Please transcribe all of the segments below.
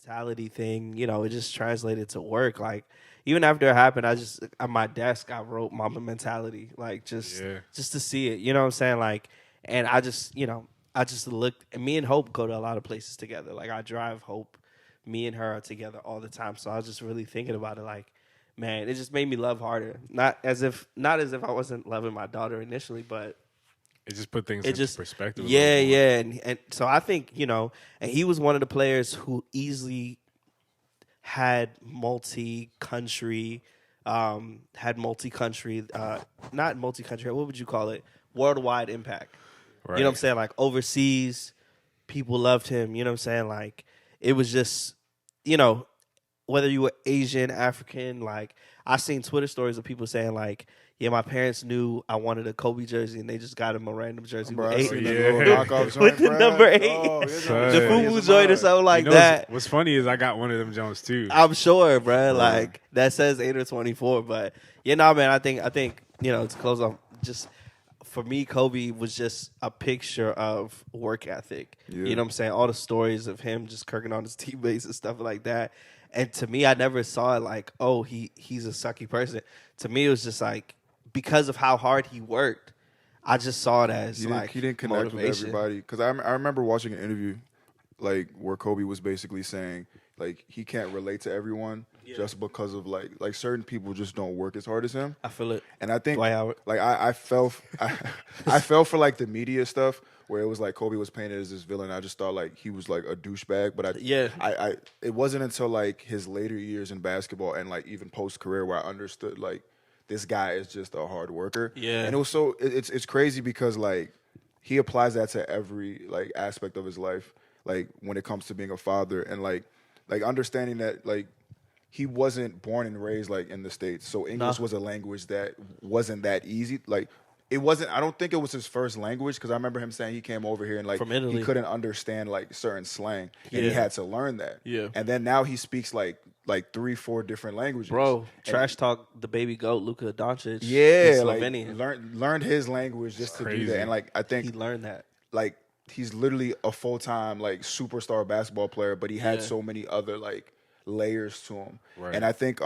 mentality thing, it just translated to work. Like even after it happened, I just on my desk I wrote Mamba mentality, like just to see it. You know what I'm saying? Like, and I just looked. And me and Hope go to a lot of places together. Like I drive Hope. Me and her are together all the time. So I was just really thinking about it. Like, man, it just made me love harder. Not as if I wasn't loving my daughter initially, but it just put things into perspective. Yeah. And so I think, and he was one of the players who easily had multi-country, not multi-country, what would you call it? Worldwide impact. Right. You know what I'm saying? Like overseas, people loved him. You know what I'm saying? Like it was just, whether you were Asian, African, like I seen Twitter stories of people saying like, yeah, my parents knew I wanted a Kobe jersey and they just got him a random jersey with the number 8. Oh, the FUBU joint or something like that. What's funny is I got one of them Jones too. I'm sure, bro. Like that says 8 or 24. But man, I think to close off, just for me, Kobe was just a picture of work ethic. Yeah. You know what I'm saying? All the stories of him just kirking on his teammates and stuff like that. And to me, I never saw it like, oh, he's a sucky person. To me, it was just like, because of how hard he worked, I just saw it as he didn't connect with everybody. Because I remember watching an interview like where Kobe was basically saying like he can't relate to everyone just because of like certain people just don't work as hard as him. I feel it. And I think like I fell for like the media stuff where it was like Kobe was painted as this villain. I just thought like he was like a douchebag. But I it wasn't until like his later years in basketball and like even post career where I understood like this guy is just a hard worker. Yeah. And it was it's crazy because like he applies that to every like aspect of his life. Like when it comes to being a father and like understanding that like he wasn't born and raised like in the States. So English was a language that wasn't that easy. Like it wasn't, I don't think it was his first language because I remember him saying he came over here and like from Italy. He couldn't understand like certain slang and he had to learn that. Yeah. And then now he speaks like 3-4 different languages. Bro, trash talk the baby goat Luka Doncic. Yeah, like learned his language just to do that. And like I think he learned that. Like he's literally a full-time like superstar basketball player, but he had so many other like layers to him. Right. And I think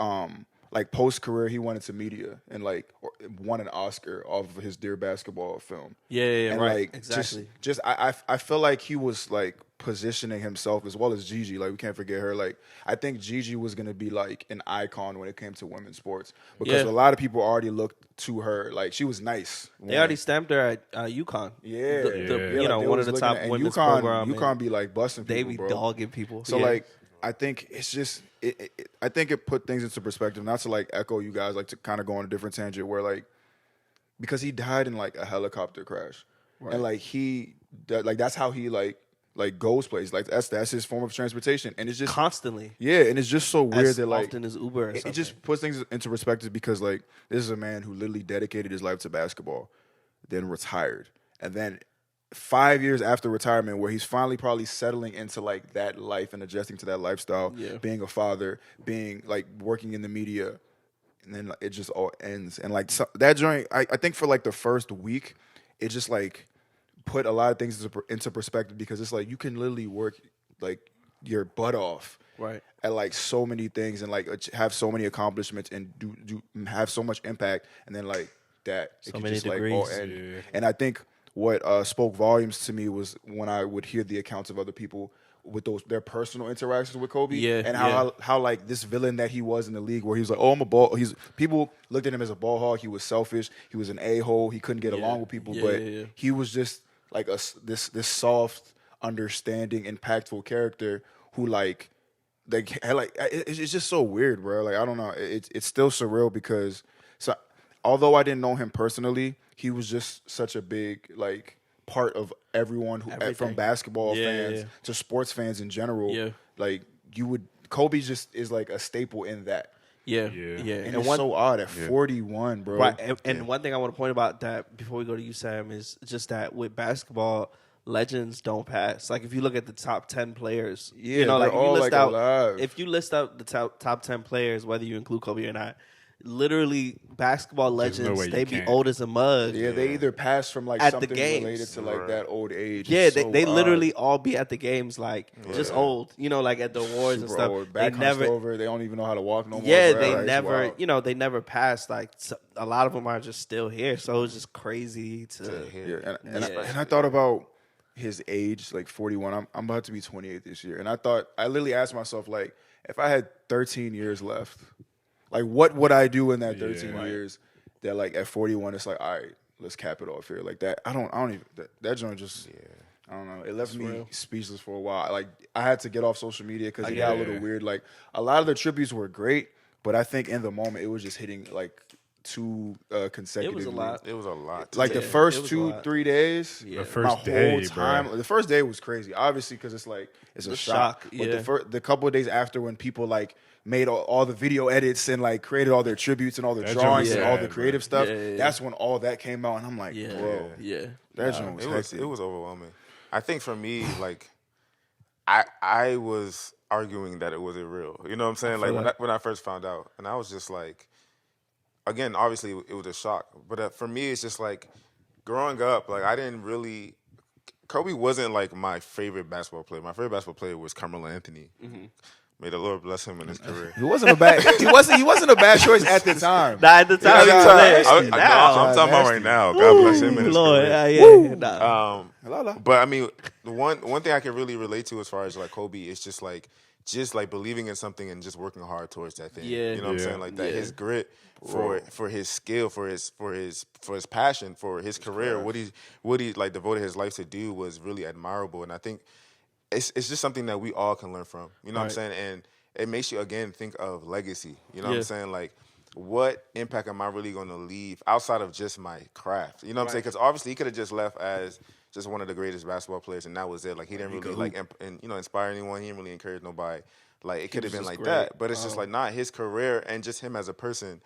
like post career he went into media and like won an Oscar off of his Dear Basketball film. Yeah, and right. Like, exactly. Just I feel like he was like positioning himself as well as Gigi. Like we can't forget her. Like I think Gigi was gonna be like an icon when it came to women's sports because a lot of people already looked to her. Like she was nice. They already stamped her at UConn. Like, one of the top women's programs. UConn be like busting people. They be dogging people. So like I think it's just I think it put things into perspective. Not to like echo you guys, like to kind of go on a different tangent where like because he died in like a helicopter crash, and like that's how he like goes places. Like that's his form of transportation, and it's just constantly. Yeah, and it's just so weird that like often as Uber. It just puts things into perspective because like this is a man who literally dedicated his life to basketball, then retired, and then 5 years after retirement, where he's finally probably settling into like that life and adjusting to that lifestyle, being a father, being like working in the media, and then it just all ends. And like that joint, I think for like the first week, it just like put a lot of things into perspective because it's like you can literally work like your butt off, right, at like so many things and like have so many accomplishments and do have so much impact, and then like that so it can many just degrees. Like all end. And I think what spoke volumes to me was when I would hear the accounts of other people with their personal interactions with Kobe, and how like this villain that he was in the league, where he was like, oh, I'm a ball. People looked at him as a ball hog. He was selfish. He was an a-hole. He couldn't get along with people, but he was just like this soft, understanding, impactful character who like it's just so weird, bro. Like I don't know. It's still surreal because although I didn't know him personally, he was just such a big like part of everyone from basketball fans to sports fans in general. Yeah. Like Kobe just is like a staple in that. Yeah. And it's so odd at 41, bro. Right. And one thing I want to point about that before we go to you, Sam, is just that with basketball, legends don't pass. Like if you look at the top 10 players, like if you list out the top 10 players, whether you include Kobe or not, literally basketball legends. They be old as a mug. Yeah, they either pass from like at something the games. related to like that old age. Yeah, they literally all be at the games like just old. You know, like at the awards and stuff. Old. Back never over. They don't even know how to walk no more. Yeah, they never. You know, they never passed. Like a lot of them are just still here. So it's just crazy to hear. And I thought about his age, like 41. I'm about to be 28 this year, and I literally asked myself, like, if I had 13 years left, like, what would I do in that 13 years? That like at 41, it's like, all right, let's cap it off here. Like that, I don't even that joint just. I don't know. It left me speechless for a while. Like I had to get off social media because it got a little weird. Like a lot of the tributes were great, but I think in the moment it was just hitting like too consecutively. It was a lot. Like the first 2-3 days, the first day, bro. The first day was crazy. Obviously, because it's like it's a shock. But the couple of days after, when people like made all the video edits and like created all their tributes and all the drawings and all the creative stuff, that's when all that came out, and I'm like, bro, that joint was hectic. It was overwhelming. I think for me, like, I was arguing that it wasn't real. You know what I'm saying? Like when I first found out, and I was just like, again, obviously it was a shock. But for me, it's just like growing up, like I didn't really. Kobe wasn't like my favorite basketball player. My favorite basketball player was Carmelo Anthony. Mm-hmm. May the Lord bless him in his career. He wasn't a bad choice at the time. Nah, at the time, I'm talking about right now. God bless him in his career. But I mean, the one thing I can really relate to as far as like Kobe is just like believing in something and just working hard towards that thing. You know what I'm saying? Like that, his grit for his skill, for his passion, for his career, what he like devoted his life to do was really admirable. And I think it's just something that we all can learn from. You know what I'm saying? And it makes you again think of legacy. You know what I'm saying? Like, what impact am I really going to leave outside of just my craft? You know what I'm saying? Because obviously he could have just left as just one of the greatest basketball players, and that was it. Like he didn't really inspire anyone. He didn't really encourage nobody. Like it could have been like that, but it's just like not his career and just him as a person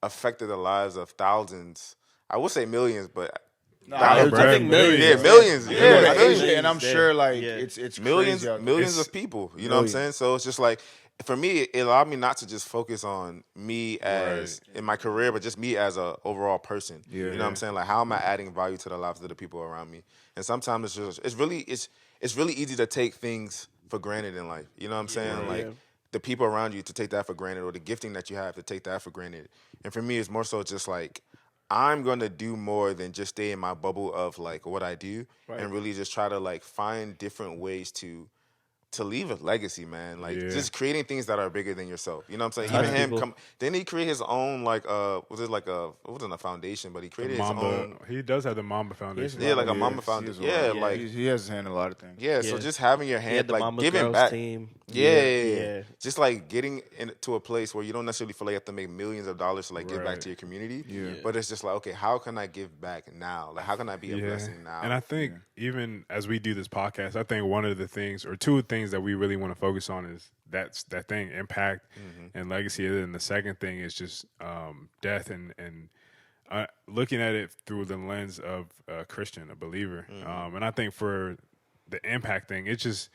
affected the lives of thousands. I would say millions, but I think millions. Yeah, millions. And I'm sure like it's millions crazy. of people. You know what I'm saying? So it's just like for me, it allowed me not to just focus on me as in my career, but just me as a overall person. You know what I'm saying? Like how am I adding value to the lives of the people around me? And sometimes it's really easy to take things for granted in life. You know what I'm saying? Like the people around you to take that for granted, or the gifting that you have to take that for granted. And for me, it's more so just like I'm going to do more than just stay in my bubble of like what I do and really just try to like find different ways to leave a legacy, man. Like just creating things that are bigger than yourself. You know what I'm saying? Even him didn't he create his own like it wasn't a foundation, but he created his own. He does have the Mamba Foundation. Yeah, like a Mamba Foundation. Yeah, like he has his hand in a lot of things. Yeah, so just having your hand like Mamba giving Girls back. Team. Yeah. Just like getting into a place where you don't necessarily feel like you have to make millions of dollars to like give back to your community. Yeah. But it's just like, okay, how can I give back now? Like how can I be a blessing now? And I think even as we do this podcast, I think one of the things or two things that we really want to focus on is that thing, impact and legacy. And the second thing is just death and looking at it through the lens of a Christian, a believer. And I think for the impact thing, it just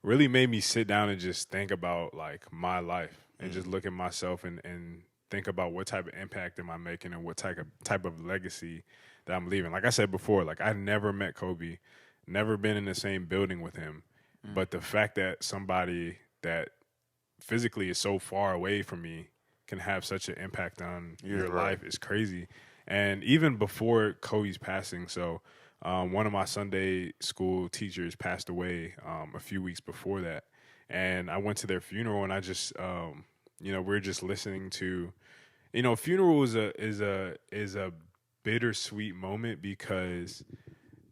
really made me sit down and just think about like my life and just look at myself and think about what type of impact am I making and what type of legacy that I'm leaving. Like I said before, like I never met Kobe, never been in the same building with him. But the fact that somebody that physically is so far away from me can have such an impact on your life is crazy. And even before Kobe's passing, so one of my Sunday school teachers passed away a few weeks before that. And I went to their funeral, and I just, we're just listening to, funeral is a bittersweet moment because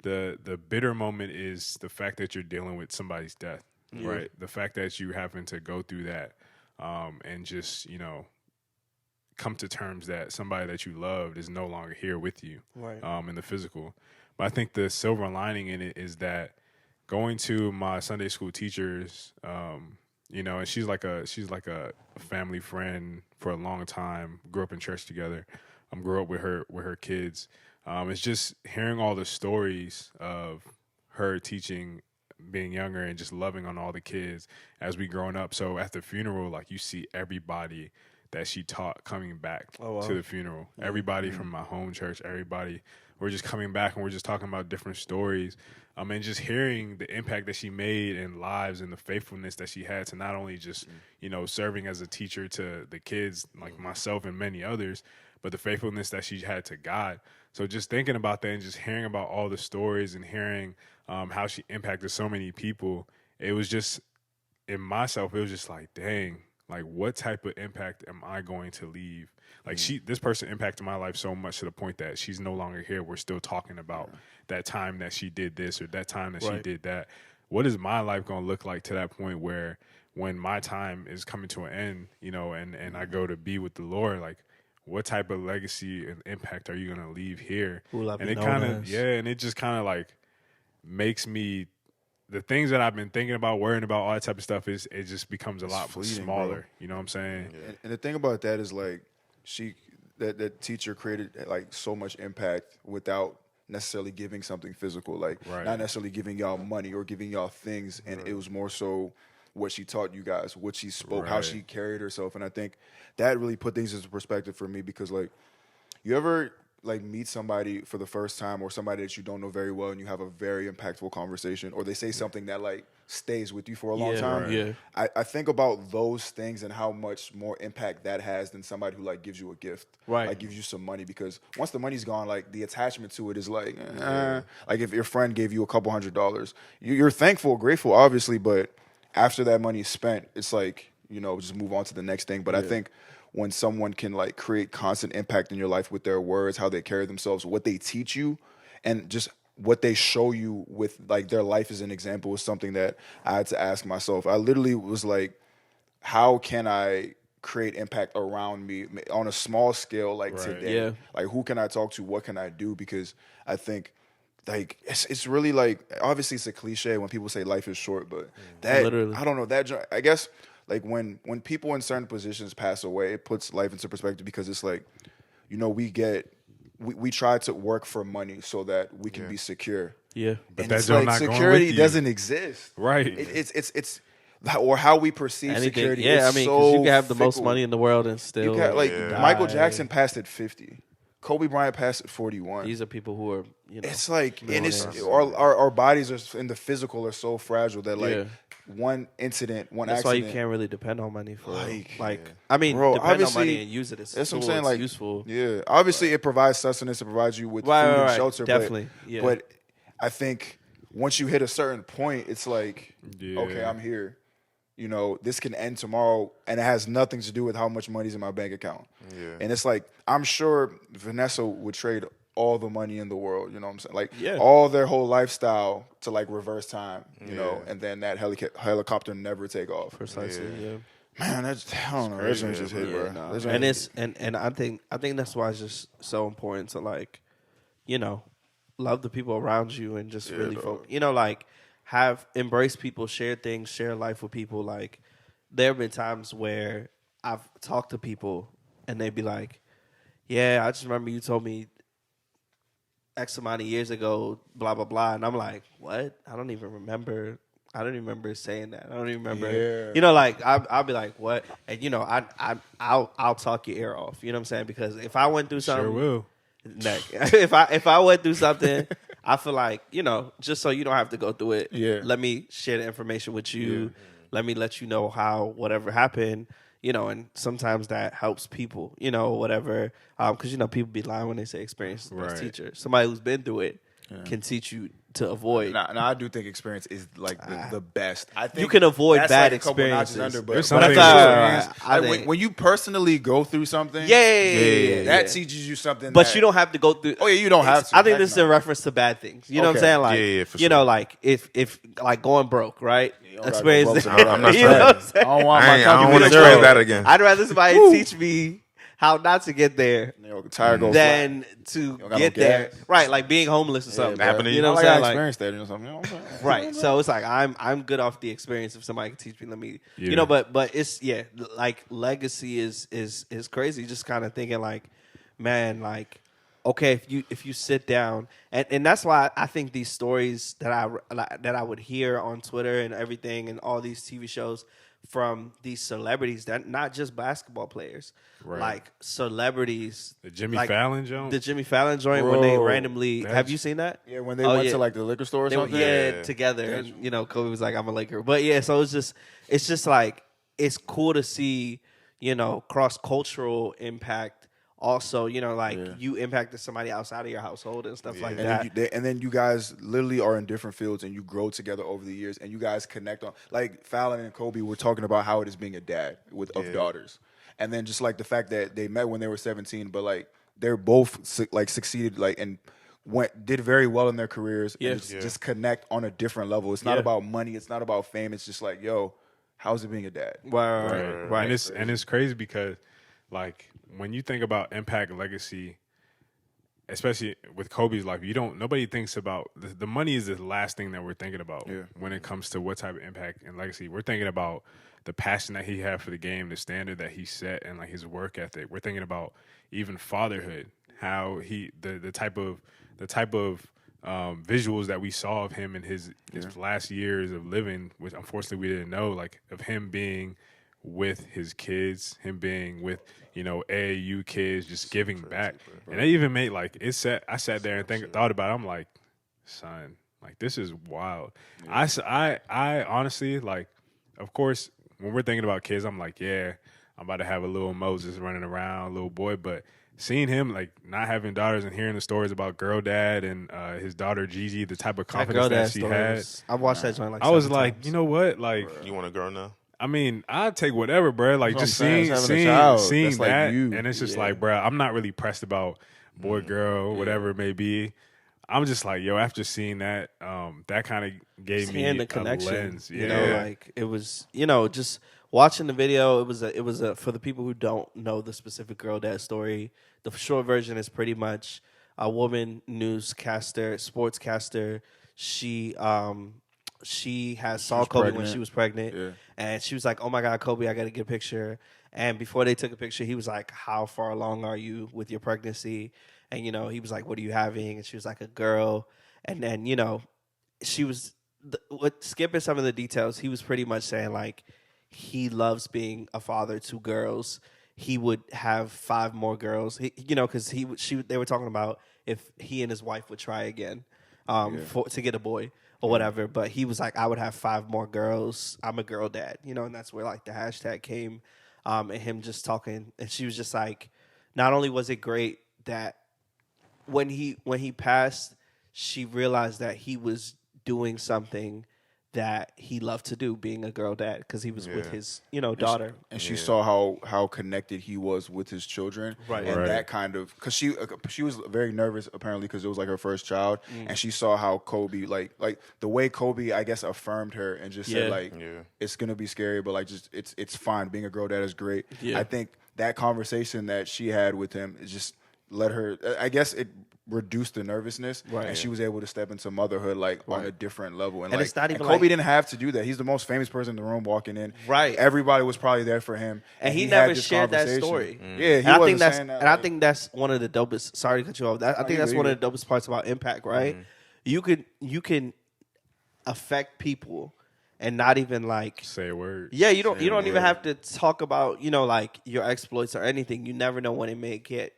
the bitter moment is the fact that you're dealing with somebody's death, right? The fact that you having to go through that and just, come to terms that somebody that you loved is no longer here with you in the physical. But I think the silver lining in it is that going to my Sunday school teachers, and she's like a family friend for a long time, grew up in church together, grew up with her kids. It's just hearing all the stories of her teaching, being younger, and just loving on all the kids as we growing up. So at the funeral, like you see everybody that she taught coming back to the funeral. Everybody from my home church, everybody, we're just coming back and we're just talking about different stories. And just hearing the impact that she made in lives and the faithfulness that she had to not only just, serving as a teacher to the kids like myself and many others, but the faithfulness that she had to God. So just thinking about that and just hearing about all the stories and hearing how she impacted so many people, it was just, in myself, it was just like, dang, like what type of impact am I going to leave? Like this person impacted my life so much to the point that she's no longer here. We're still talking about that time that she did this or that time that she did that. What is my life going to look like to that point where when my time is coming to an end, and I go to be with the Lord, like what type of legacy and impact are you going to leave here? And it kind of, and it just kind of like makes me, the things that I've been thinking about, worrying about, all that type of stuff, it just becomes a lot smaller. Bro. You know what I'm saying? Yeah. And the thing about that is like that teacher created like so much impact without necessarily giving something physical, like not necessarily giving y'all money or giving y'all things. And it was more so what she taught you guys, what she spoke, how she carried herself. And I think that really put things into perspective for me, because like you ever like meet somebody for the first time or somebody that you don't know very well and you have a very impactful conversation, or they say something that like stays with you for a long time. I think about those things and how much more impact that has than somebody who like gives you a gift, like gives you some money, because once the money's gone, like the attachment to it is like, like if your friend gave you a couple $100s, you're thankful, grateful, obviously, but after that money is spent, it's like, just move on to the next thing. But I think when someone can like create constant impact in your life with their words, how they carry themselves, what they teach you, and just what they show you with like their life as an example, was something that I had to ask myself. I literally was like, how can I create impact around me on a small scale like today? Like who can I talk to? What can I do? Because I think like it's really like, obviously it's a cliche when people say life is short, but that I don't know, that I guess like when people in certain positions pass away, it puts life into perspective, because it's like, we try to work for money so that we can be secure. Yeah, but and that's like not security doesn't exist. Right. It's or how we perceive security. Yeah, is I mean, so because you can have the fickle. most money in the world and still Michael Jackson passed at 50. Kobe Bryant passed at 41. These are people who are, it's like, and it's our bodies are in the physical are so fragile that like one incident, that's accident. why you can't really depend on money for I mean, bro, depend on money and use it as that's tool, what I'm saying. Like, useful. Yeah, obviously it provides sustenance, it provides you with food and shelter. Definitely, but I think once you hit a certain point, it's like, okay, I'm here. This can end tomorrow, and it has nothing to do with how much money's in my bank account. Yeah. And it's like, I'm sure Vanessa would trade all the money in the world, you know what I'm saying? Like, all their whole lifestyle to, like, reverse time, you know, and then that helicopter never take off. Precisely, Man, I don't know. That's just hit, bro. No. And it's and I think that's why it's just so important to, like, love the people around you and just really focus. Like, embrace people, share things, share life with people. Like, there have been times where I've talked to people and they'd be like, I just remember you told me X amount of years ago, blah, blah, blah. And I'm like, what? I don't even remember saying that. I don't even remember. Like, I'll be like, what? And, I'll talk your ear off. You know what I'm saying? Because if I went through something. Sure will. If I went through something, I feel like, just so you don't have to go through it, let me share the information with you. Let me let you know how whatever happened, and sometimes that helps people, whatever. Because, people be lying when they say experience is the best teacher. Somebody who's been through it can teach you to avoid. Now, I do think experience is like the best. I think you can avoid that's bad like experiences. Under, but I think when you personally go through something, that teaches you something. But you don't have to go through. Oh yeah, you don't have to. I think this is a reference to bad things. You know what I'm saying? Like, for sure. Like if like going broke, right? Experience. I'm not saying. I don't want my I don't want to experience that again. I'd rather somebody teach me how not to get there than to get there. Right, like being homeless or something. You know what I'm saying? Experience that or something. Right. So it's like I'm good off the experience. If somebody can teach me, let me. But it's like legacy is crazy. Just kind of thinking like, man, like, okay, if you sit down and that's why I think these stories that I would hear on Twitter and everything and all these TV shows, from these celebrities that not just basketball players, like celebrities. The Jimmy Fallon joint? The Jimmy Fallon joint when they randomly, have you seen that? Yeah, when they went to like the liquor store or something. Together. And, Kobe was like, I'm a Laker. But yeah, so it's just like, it's cool to see, cross-cultural impact. Also, you impacted somebody outside of your household and stuff like that. And then you guys literally are in different fields and you grow together over the years and you guys connect on. Like Fallon and Kobe were talking about how it is being a dad of daughters. And then just like the fact that they met when they were 17, but like they're both succeeded and did very well in their careers. And just connect on a different level. It's not about money. It's not about fame. It's just like, yo, how's it being a dad? Right. And it's crazy because like, when you think about impact and legacy, especially with Kobe's life, nobody thinks about the money is the last thing that we're thinking about when it comes to what type of impact and legacy. We're thinking about the passion that he had for the game, the standard that he set, and like his work ethic. We're thinking about even fatherhood, how the type of visuals that we saw of him in his last years of living, which unfortunately we didn't know, like of him being with his kids, him being with AAU kids, just giving back. And they even made I sat there and thought about it. I'm like, son, like this is wild. I honestly, like, of course, when we're thinking about kids, I'm like, yeah, I'm about to have a little Moses running around, a little boy. But seeing him like not having daughters and hearing the stories about girl dad and his daughter Gigi, the type of confidence that she had, I watched that joint I was like, times. You know what, like, you want a girl now? I mean, I'd take whatever, bro. Like, just seeing that, like and it's just like, bro, I'm not really pressed about boy, girl, whatever it may be. I'm just like, yo, after seeing that, that kind of gave me the connection. A lens. Like it was, just watching the video. It was a for the people who don't know the specific girl dad story. The short version is pretty much a woman newscaster, sportscaster. She saw Kobe when she was pregnant, and she was like, "Oh my God, Kobe, I got to get a picture." And before they took a picture, he was like, "How far along are you with your pregnancy?" And he was like, "What are you having?" And she was like, "A girl." And then she was skipping some of the details. He was pretty much saying like he loves being a father to girls. He would have 5 more girls, because they were talking about if he and his wife would try again to get a boy. Or whatever, but he was like, I would have 5 more girls. I'm a girl dad, and that's where like the hashtag came, and him just talking, and she was just like, not only was it great that when he passed, she realized that he was doing something that he loved to do, being a girl dad, because he was with his daughter, and she saw how connected he was with his children, and that kind of, because she was very nervous apparently because it was like her first child, and she saw how Kobe like the way Kobe, I guess, affirmed her and just said like it's gonna be scary, but like just it's fine, being a girl dad is great. I think that conversation that she had with him is just let her, I guess it reduced the nervousness, and she was able to step into motherhood on a different level. And like, it's not even Kobe didn't have to do that. He's the most famous person in the room walking in. Right. Everybody was probably there for him. And he never shared that story. Yeah, he wasn't saying that. And I think that's one of the dopest. Sorry to cut you off. I think that's one of the dopest parts about impact. Right. You can affect people and not even like say a word. Yeah, you don't even have to talk about like your exploits or anything. You never know when it may get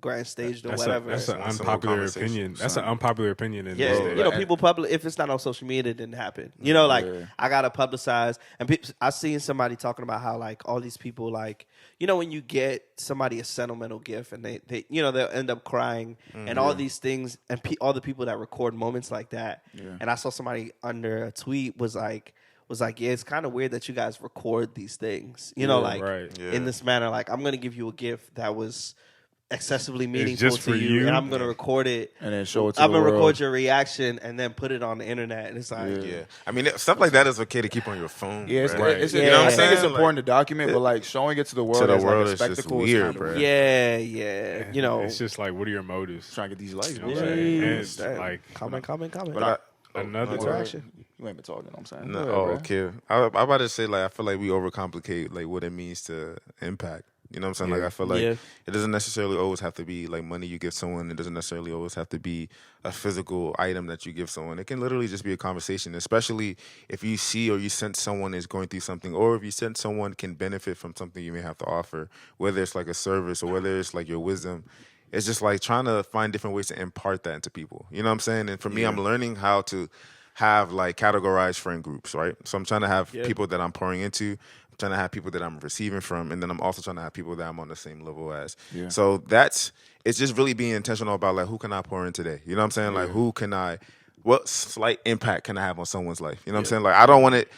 grand staged or whatever. That's an unpopular opinion. That's an unpopular opinion. People if it's not on social media, it didn't happen. I gotta publicize. And I seen somebody talking about how like all these people like when you get somebody a sentimental gift and they they'll end up crying and all these things and all the people that record moments like that. And I saw somebody under a tweet was like, yeah, it's kind of weird that you guys record these things, in this manner. Like, I'm gonna give you a gift that was excessively meaningful to you, and I'm gonna record it and then show it to I'm gonna record your reaction and then put it on the internet, and it's like I mean, stuff like that is okay to keep on your phone. Yeah, it's right. You know what I'm saying? It's important to document, but like showing it to the world as like a spectacle is weird, kind bro. It's just like, what are your motives? Trying to get these likes, it's like comment. But another interaction. You ain't been talking. I'm saying. No, okay. I'm about to say, like, I feel like we overcomplicate like what it means to impact. You know what I'm saying? Like I feel like it doesn't necessarily always have to be like money you give someone. It doesn't necessarily always have to be a physical item that you give someone. It can literally just be a conversation, especially if you see or you sense someone is going through something, or if you sense someone can benefit from something you may have to offer, whether it's like a service or whether it's like your wisdom. It's just like trying to find different ways to impart that into people. You know what I'm saying? And for me, I'm learning how to have like categorized friend groups, right? So I'm trying to have people that I'm pouring into. I'm trying to have people that I'm receiving from, and then I'm also trying to have people that I'm on the same level as. Yeah. So it's just really being intentional about like, who can I pour in today? You know what I'm saying? Like, what slight impact can I have on someone's life? You know what I'm saying? Like, I don't want it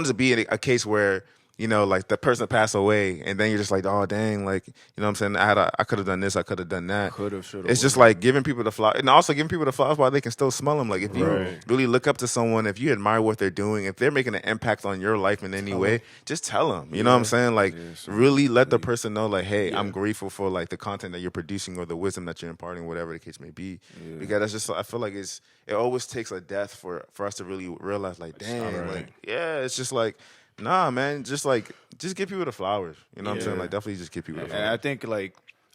to be a case where, you know, like the person passed away and then you're just like, oh dang, like, you know what I'm saying? I could have done this, I could have done that. Could have, should have. It's just like giving people the flowers, and also giving people the flowers while they can still smell them. Like if you really look up to someone, if you admire what they're doing, if they're making an impact on your life in any way, just tell them. You know what I'm saying? Like really let the person know, like, hey, I'm grateful for like the content that you're producing or the wisdom that you're imparting, whatever the case may be. Because that's just, I feel like it always takes a death for us to really realize, like, dang, like, it's just like, nah, man, just give people the flowers. You know what I'm saying? Like, definitely just give people the flowers. And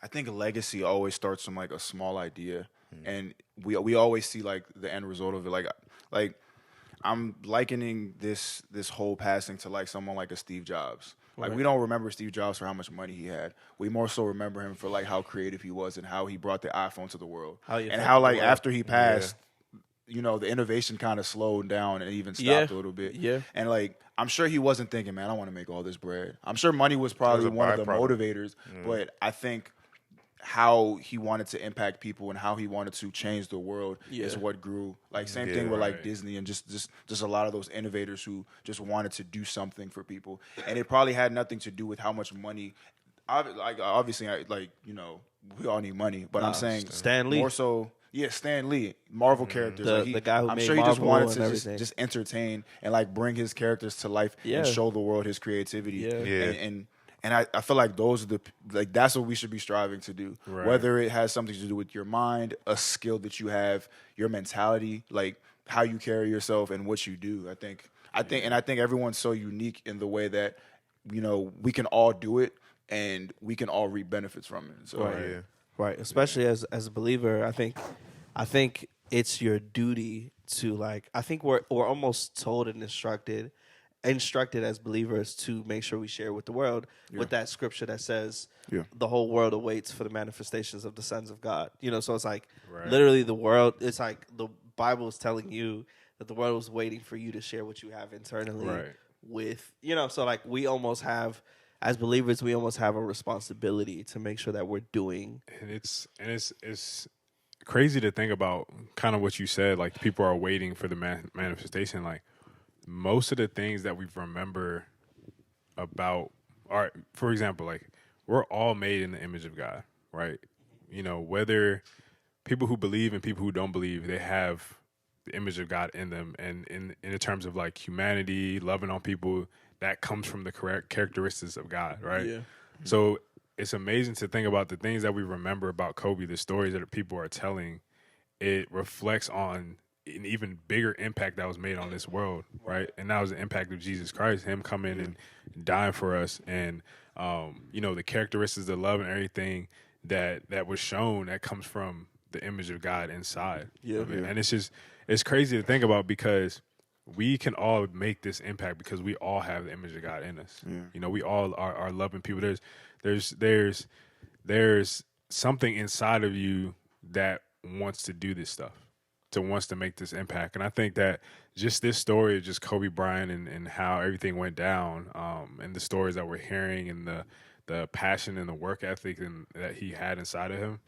I think legacy always starts from like a small idea, and we always see like the end result of it. Like I'm likening this whole passing to like someone like a Steve Jobs. Like we don't remember Steve Jobs for how much money he had. We more so remember him for like how creative he was and how he brought the iPhone to the world, and how like after he passed. You know, the innovation kind of slowed down and even stopped a little bit. Yeah. And, like, I'm sure he wasn't thinking, man, I want to make all this bread. I'm sure money was probably one of the motivators, but I think how he wanted to impact people and how he wanted to change the world is what grew. Like, same thing with, like, Disney and just a lot of those innovators who just wanted to do something for people. And it probably had nothing to do with how much money. Obviously, you know, we all need money, but I'm saying Stan Lee. More so. Yeah, Stan Lee, Marvel characters. The guy who I'm made sure he Marvel just wanted to and just entertain and like bring his characters to life and show the world his creativity. And I feel like those are that's what we should be striving to do. Right. Whether it has something to do with your mind, a skill that you have, your mentality, like how you carry yourself and what you do. I think everyone's so unique in the way that, you know, we can all do it and we can all reap benefits from it. So Right, especially as a believer, I think it's your duty to like. I think we're almost told and instructed as believers to make sure we share with the world with that scripture that says the whole world awaits for the manifestations of the sons of God. You know, so it's like literally the world. It's like the Bible is telling you that the world was waiting for you to share what you have internally with, you know. So like we almost have. As believers, we almost have a responsibility to make sure that we're doing. And it's crazy to think about kind of what you said. Like people are waiting for the manifestation. Like most of the things that we remember about, for example, like we're all made in the image of God, right? You know, whether people who believe and people who don't believe, they have the image of God in them, and in terms of like humanity, loving on people. That comes from the correct characteristics of God, right? Yeah. So it's amazing to think about the things that we remember about Kobe, the stories that people are telling. It reflects on an even bigger impact that was made on this world, right? And that was the impact of Jesus Christ, him coming and dying for us, and you know, the characteristics, the love, and everything that was shown that comes from the image of God inside. And it's crazy to think about because. We can all make this impact because we all have the image of God in us. Yeah. You know, we all are loving people. There's something inside of you that wants to do this stuff, wants to make this impact. And I think that just this story of just Kobe Bryant and how everything went down, and the stories that we're hearing and the passion and the work ethic that he had inside of him,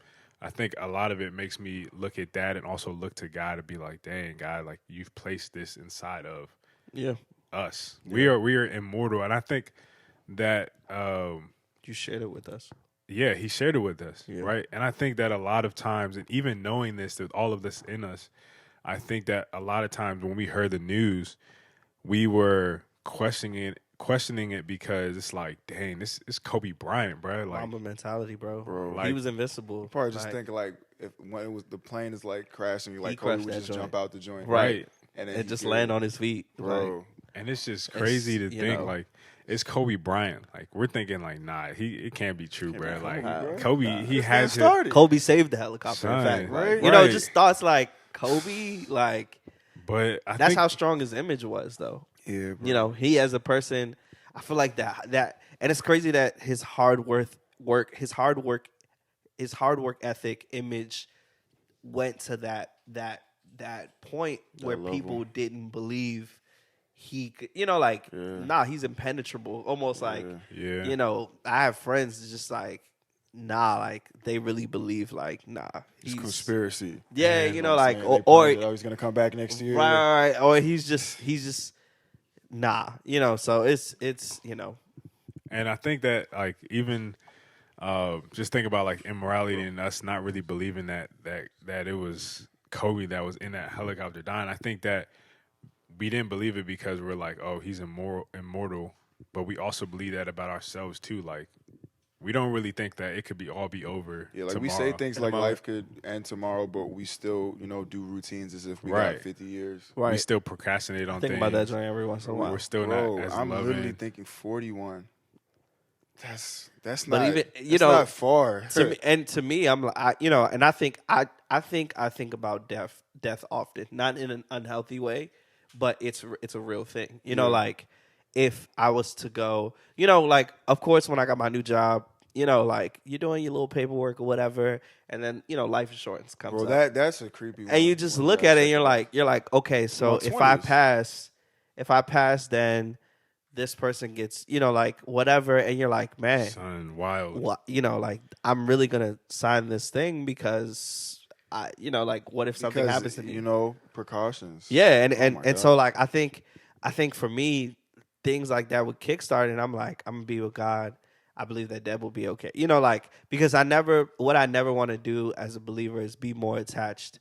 I think a lot of it makes me look at that and also look to God and be like, dang, God, like you've placed this inside of us. Yeah. We are immortal. And I think that you shared it with us. Yeah, he shared it with us, right? And I think that a lot of times, and even knowing this, that all of this in us, I think that a lot of times when we heard the news, we were questioning it because it's like, dang, this is Kobe Bryant, bro. Like Mamba mentality, bro. Like, he was invincible. Probably just think like when it was the plane is like crashing, you like Kobe would just jump out the joint, right? And then just land on his feet, bro. And it's just crazy to think, like, it's Kobe Bryant. Like we're thinking like, nah, it can't be true, bro. Like bro. Kobe, he had to. Kobe saved the helicopter. Son, in fact, right? You know, just thoughts like Kobe, like. But that's how strong his image was, though. Yeah, bro. You know, he as a person, I feel like that, and it's crazy that his hard work ethic, image went to that point where people didn't believe he could. You know, like nah, he's impenetrable. Almost like you know, I have friends just like. Nah, like they really believe, like nah, he's conspiracy. Yeah, you know, like or he's gonna come back next year, right? Or he's just nah, you know. So it's you know, and I think that like even just think about like immorality and us not really believing that it was Kobe that was in that helicopter dying. I think that we didn't believe it because we're like, oh, he's immortal, but we also believe that about ourselves too, like. We don't really think that it could all be over. Yeah, like tomorrow. we say things like life could end tomorrow, but we still, you know, do routines as if we got 50 years. Right. We still procrastinate on things. Think about that joint every once in a while. We're still not as I'm loving. literally thinking 41. That's but not even you know not far. To me, I'm like, you know, and I think about death often, not in an unhealthy way, but it's a real thing. You know, like. If I was to go, you know, like, of course, when I got my new job, you know, like, you're doing your little paperwork or whatever, and then, you know, life insurance comes up. That's a creepy one. And you just look at it and you're like, okay, so if I pass, then this person gets, you know, like, whatever, and you're like, man. Son, wild. What, you know, like, I'm really going to sign this thing because, you know, like, what if something happens to me? You know, precautions. Yeah, and so, like, I think for me, things like that would kickstart, and I'm like, I'm gonna be with God. I believe that Deb will be okay. You know, like because what I never want to do as a believer is be more attached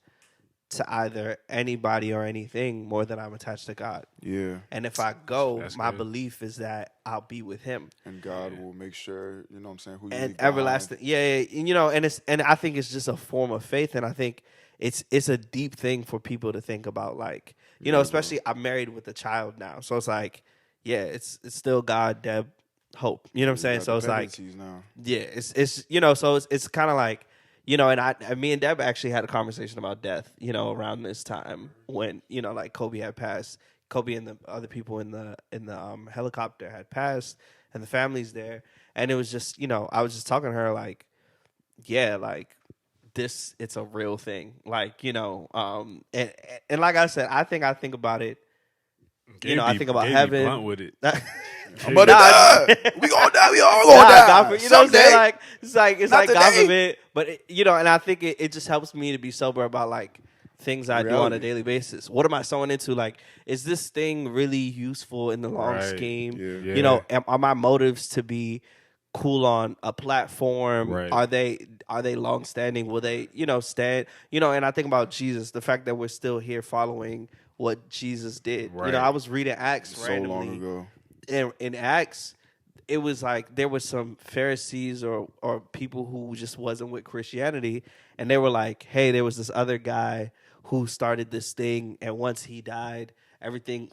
to either anybody or anything more than I'm attached to God. Yeah. And if I go, my belief is that I'll be with Him, and God will make sure. You know what I'm saying? Who you and everlasting. Yeah. You know, and I think it's just a form of faith, and I think it's a deep thing for people to think about. Like you know, especially I'm married with a child now, so it's like. Yeah, it's still God, Deb, hope. You know what I'm saying? So it's like, yeah, it's you know, so it's kind of like, you know, and me and Deb actually had a conversation about death, you know, around this time when you know, like Kobe had passed, Kobe and the other people in the helicopter had passed, and the families there, and it was just, you know, I was just talking to her like, yeah, like this, it's a real thing, like you know, and like I said, I think about it. You know, I think about heaven. Blunt with it. But we gonna die. We all gonna die. You know what I'm saying? Like it's like God forbid. But you know, and I think it just helps me to be sober about like things I do on a daily basis. What am I sowing into? Like, is this thing really useful in the long scheme? Yeah. You know, are my motives to be cool on a platform? Right. Are they long standing? Will they, you know, stand? You know, and I think about Jesus, the fact that we're still here following what Jesus did. Right. You know, I was reading Acts randomly. So long ago. And in Acts, it was like there was some Pharisees or people who just wasn't with Christianity, and they were like, hey, there was this other guy who started this thing, and once he died, everything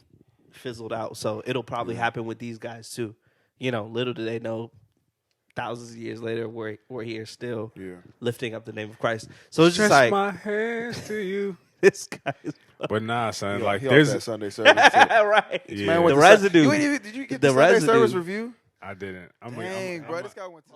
fizzled out. So it'll probably happen with these guys too. You know, little do they know, thousands of years later, we're here still lifting up the name of Christ. So it's just like my hands to you. This guy is but nah, son, like there's that Sunday service. Right. Yeah. Man, the residue. Did you get the Sunday service review? I didn't. Dang, bro, this guy went to